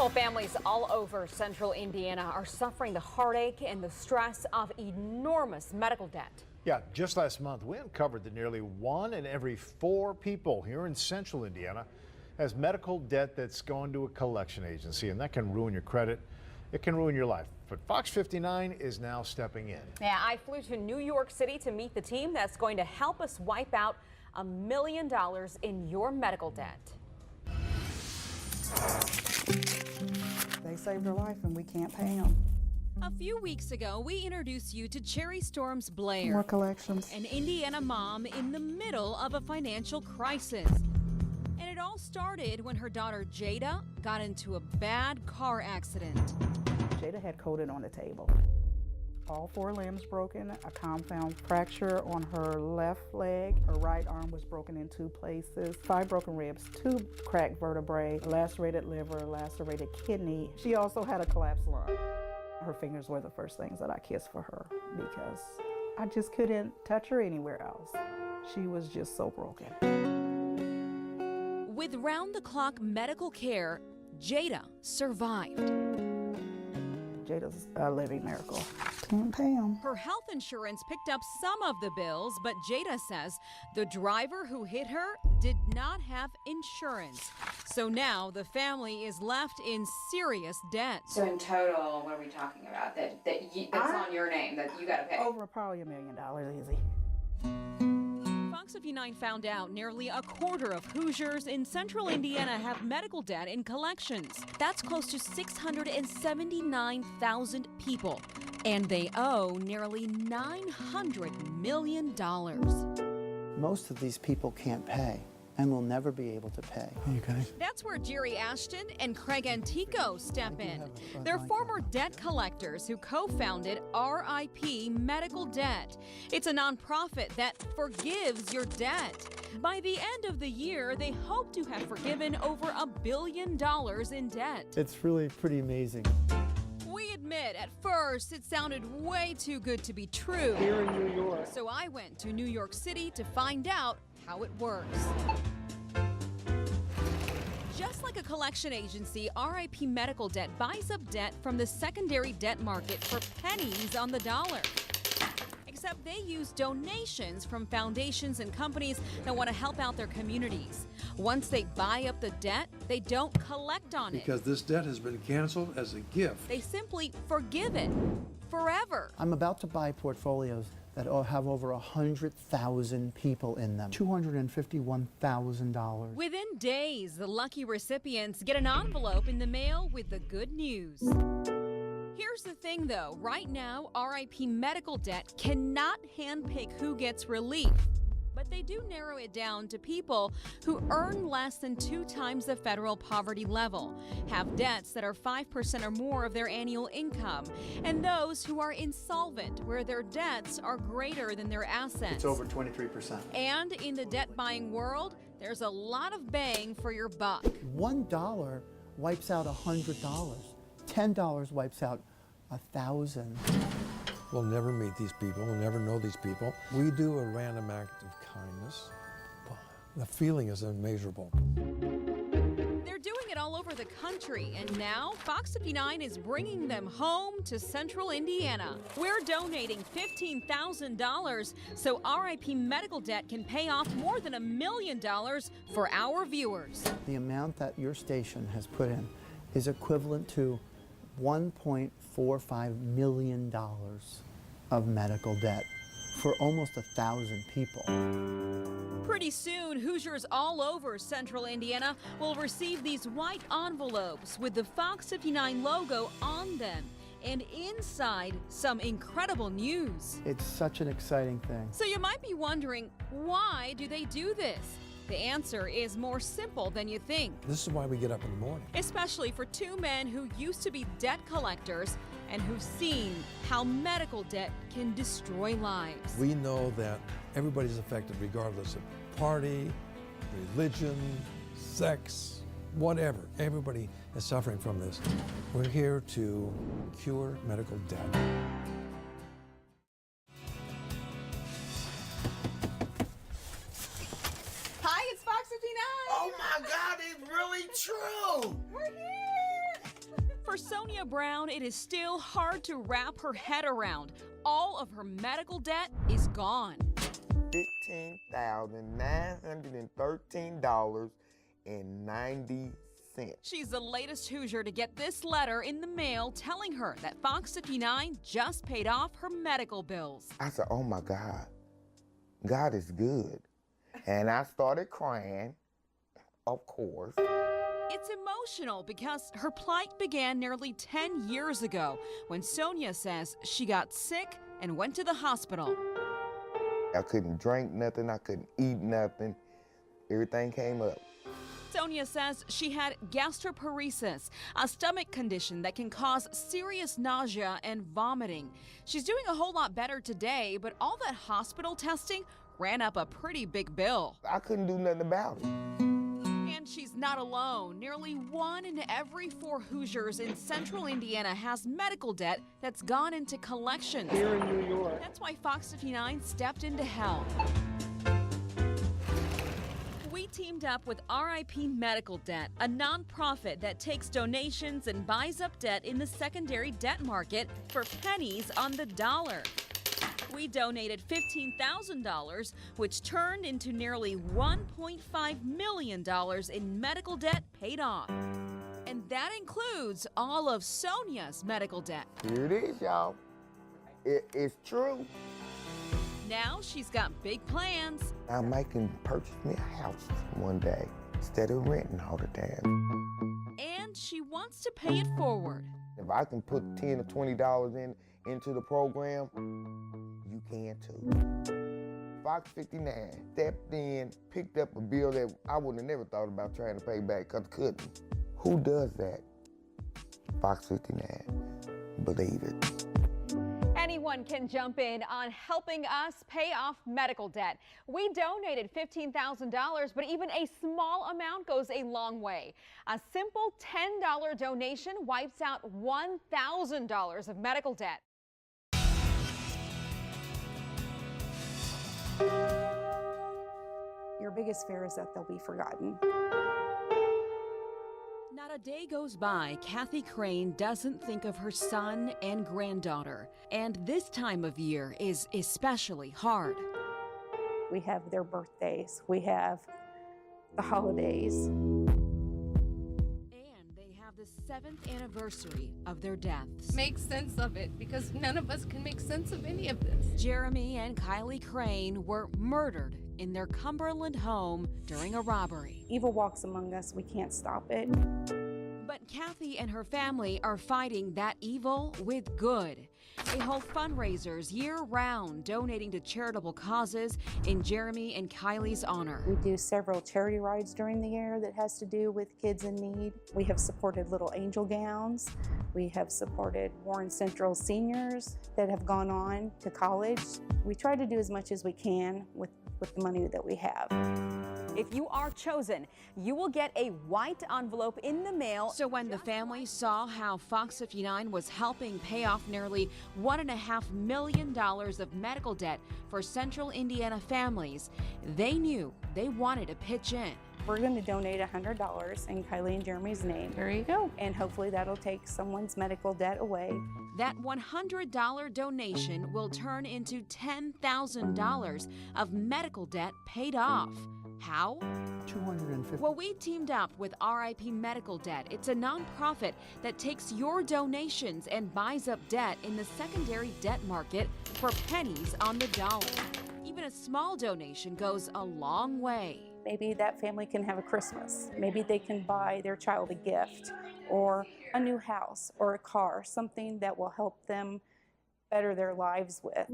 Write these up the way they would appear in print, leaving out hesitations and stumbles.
Well, families all over central Indiana are suffering the heartache and the stress of enormous medical debt. Yeah, just last month, we uncovered that nearly 1 in every 4 people here in central Indiana has medical debt that's gone to a collection agency, and that can ruin your credit. It can ruin your life. But Fox 59 is now stepping in. Yeah, I flew to New York City to meet the team that's going to help us wipe out $1 million in your medical debt. They saved her life and we can't pay them. A few weeks ago, we introduced you to Cherry Storms Blair, More collections. an Indiana mom in the middle of a financial crisis. And it all started when her daughter Jada got into a bad car accident. Jada had coded on the table. All 4 limbs broken, a compound fracture on her left leg. Her right arm was broken in 2 places, 5 broken ribs, 2 cracked vertebrae, lacerated liver, lacerated kidney. She also had a collapsed lung. Her fingers were the first things that I kissed for her because I just couldn't touch her anywhere else. She was just so broken. With round-the-clock medical care, Jada survived. Jada's a living miracle. Can't pay them. Her health insurance picked up some of the bills, but Jada says the driver who hit her did not have insurance. So now the family is left in serious debt. So in total, what are we talking about? That's on your name that you got to pay? Over probably $1 million, easy. Fox 59 found out nearly a quarter of Hoosiers in central Indiana have medical debt in collections. That's close to 679,000 people. And they owe nearly $900 million. Most of these people can't pay and will never be able to pay. Okay. That's where Jerry Ashton and Craig Antico step in. They're former debt collectors who co-founded RIP Medical Debt. It's a nonprofit that forgives your debt. By the end of the year, they hope to have forgiven over $1 billion in debt. It's really pretty amazing. We admit, at first, it sounded way too good to be true. Here in New York. So I went to New York City to find out how it works. Just like a collection agency, RIP Medical Debt buys up debt from the secondary debt market for pennies on the dollar. Except they use donations from foundations and companies that want to help out their communities. Once they buy up the debt, they don't collect on it. Because this debt has been canceled as a gift. They simply forgive it forever. I'm about to buy portfolios that have over 100,000 people in them. $251,000. Within days, the lucky recipients get an envelope in the mail with the good news. Here's the thing though, right now, RIP Medical Debt cannot handpick who gets relief. But they do narrow it down to people who earn less than 2 times the federal poverty level, have debts that are 5% or more of their annual income, and those who are insolvent, where their debts are greater than their assets. It's over 23%. And in the debt-buying world, there's a lot of bang for your buck. $1 wipes out $100. $10 wipes out 1,000. We'll never meet these people. We'll never know these people. We do a random act of kindness. The feeling is immeasurable. They're doing it all over the country, and now Fox 59 is bringing them home to central Indiana. We're donating $15,000 so RIP Medical Debt can pay off more than $1 million for our viewers. The amount that your station has put in is equivalent to $1.45 million of medical debt for almost 1,000 people. Pretty soon, Hoosiers all over central Indiana will receive these white envelopes with the Fox 59 logo on them. And inside, some incredible news. It's such an exciting thing. So you might be wondering, why do they do this? The answer is more simple than you think. This is why we get up in the morning. Especially for 2 men who used to be debt collectors and who've seen how medical debt can destroy lives. We know that everybody's affected regardless of party, religion, sex, whatever. Everybody is suffering from this. We're here to cure medical debt. Hi, it's Fox 59. Oh my God, it's really true. We're here. For Sonia Brown, it is still hard to wrap her head around. All of her medical debt is gone. $15,913.90. She's the latest Hoosier to get this letter in the mail telling her that Fox 59 just paid off her medical bills. I said, oh my God, God is good. And I started crying, of course. It's emotional because her plight began nearly 10 years ago when Sonia says she got sick and went to the hospital. I couldn't drink nothing, I couldn't eat nothing. Everything came up. Sonia says she had gastroparesis, a stomach condition that can cause serious nausea and vomiting. She's doing a whole lot better today, but all that hospital testing ran up a pretty big bill. I couldn't do nothing about it. And she's not alone. Nearly 1 in every 4 Hoosiers in central Indiana has medical debt that's gone into collections. Here in New York. That's why Fox 59 stepped in to help. We teamed up with RIP Medical Debt, a nonprofit that takes donations and buys up debt in the secondary debt market for pennies on the dollar. We donated $15,000, which turned into nearly $1.5 million in medical debt paid off. And that includes all of Sonia's medical debt. Here it is, y'all. It's true. Now she's got big plans. I might can purchase me a house one day instead of renting all the time. And she wants to pay it forward. If I can put $10 or $20 into the program, you can too. Fox 59 stepped in, picked up a bill that I would have never thought about trying to pay back because I couldn't. Who does that? Fox 59. Believe it. Anyone can jump in on helping us pay off medical debt. We donated $15,000, but even a small amount goes a long way. A simple $10 donation wipes out $1,000 of medical debt. Your biggest fear is that they'll be forgotten. Not a day goes by Kathy Crane doesn't think of her son and granddaughter. And this time of year is especially hard. We have their birthdays, we have the holidays. And they have the 7th anniversary of their deaths. Make sense of it, because none of us can make sense of any of this. Jeremy and Kylie Crane were murdered in their Cumberland home during a robbery. Evil walks among us, we can't stop it. But Kathy and her family are fighting that evil with good. They hold fundraisers year-round, donating to charitable causes in Jeremy and Kylie's honor. We do several charity rides during the year that has to do with kids in need. We have supported Little Angel Gowns. We have supported Warren Central seniors that have gone on to college. We try to do as much as we can with the money that we have. If you are chosen, you will get a white envelope in the mail. So when the family saw how Fox 59 was helping pay off nearly $1.5 million of medical debt for central Indiana families, they knew they wanted to pitch in. We're going to donate $100 in Kylie and Jeremy's name. There you go. And hopefully that'll take someone's medical debt away. That $100 donation will turn into $10,000 of medical debt paid off. How? $250. Well, we teamed up with RIP Medical Debt. It's a nonprofit that takes your donations and buys up debt in the secondary debt market for pennies on the dollar. Even a small donation goes a long way. Maybe that family can have a Christmas. Maybe they can buy their child a gift or a new house or a car, something that will help them better their lives with.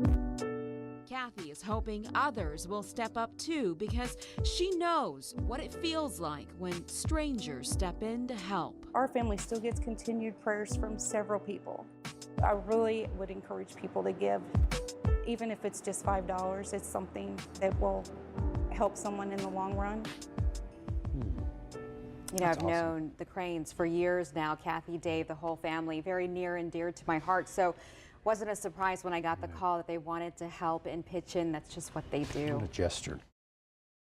Kathy is hoping others will step up too, because she knows what it feels like when strangers step in to help. Our family still gets continued prayers from several people. I really would encourage people to give, even if it's just $5. It's something that will help someone in the long run. You know, I've known the Cranes for years now, Kathy, Dave, the whole family, very near and dear to my heart. So wasn't a surprise when I got the call that they wanted to help and pitch in. That's just what they do. What a gesture.